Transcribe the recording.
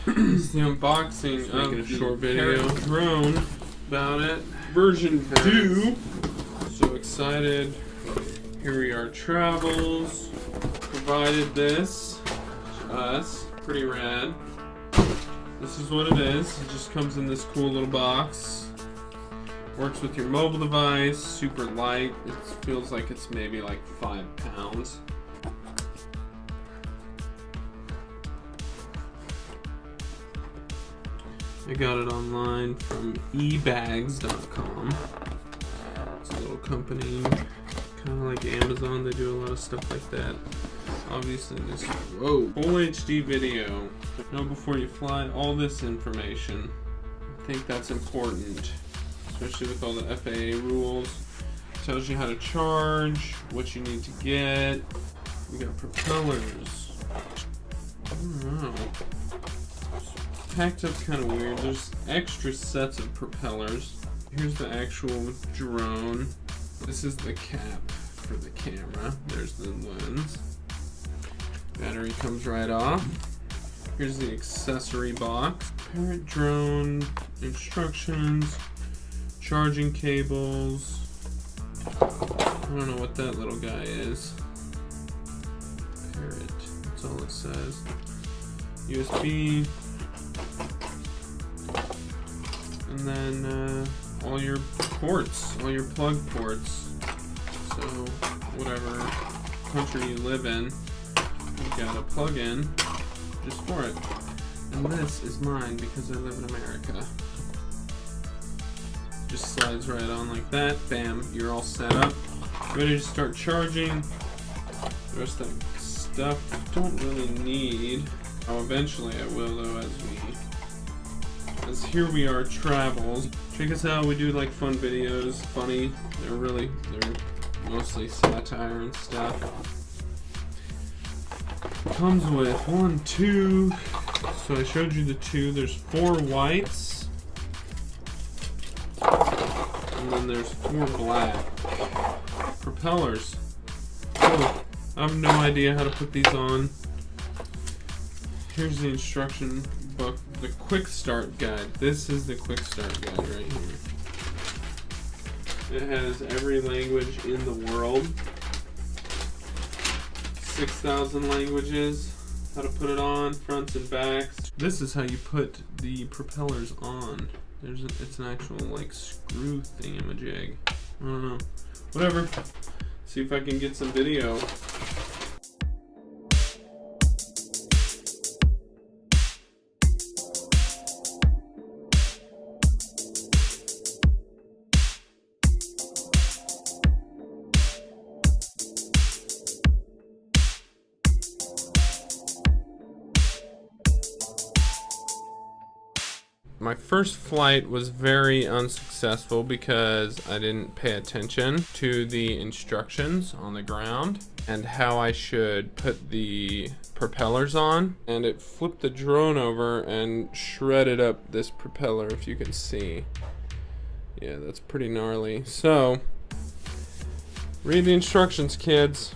This is the unboxing of a short video drone about it. Version 2. So excited. Here we are. Travels provided this to us. Pretty rad. This is what it is. It just comes in this cool little box. Works with your mobile device. Super light. It feels like it's maybe like 5 pounds. I got it online from ebags.com. It's a little company, kind of like Amazon. They do a lot of stuff like that. Obviously, this full HD video. Know before you fly all this information. I think that's important, especially with all the FAA rules. Tells you how to charge, what you need to get. We got propellers. I don't know. Packed up kind of weird. There's extra sets of propellers. Here's the actual drone. This is the cap for the camera. There's the lens. Battery comes right off. Here's the accessory box. Parrot drone, instructions, charging cables. I don't know what that little guy is. Parrot, that's all it says. USB. And then all your ports, all your plug ports. So whatever country you live in, you've got a plug in just for it. And this is mine because I live in America. Just slides right on like that. Bam, you're all set up. Ready to start charging. The rest of that stuff don't really need. Oh, eventually I will though, as here we are travels. Check us out, we do like fun videos, funny. They're mostly satire and stuff. Comes with 1, 2. So I showed you the 2. There's 4 whites. And then there's 4 black. Propellers. Oh, I have no idea how to put these on. Here's the instruction book, the quick start guide. This is the quick start guide right here. It has every language in the world. 6,000 languages. How to put it on, fronts and backs. This is how you put the propellers on. It's an actual like screw thingamajig. I don't know. Whatever. See if I can get some video. My first flight was very unsuccessful because I didn't pay attention to the instructions on the ground and how I should put the propellers on, and it flipped the drone over and shredded up this propeller, if you can see. Yeah, that's pretty gnarly. So read the instructions, kids.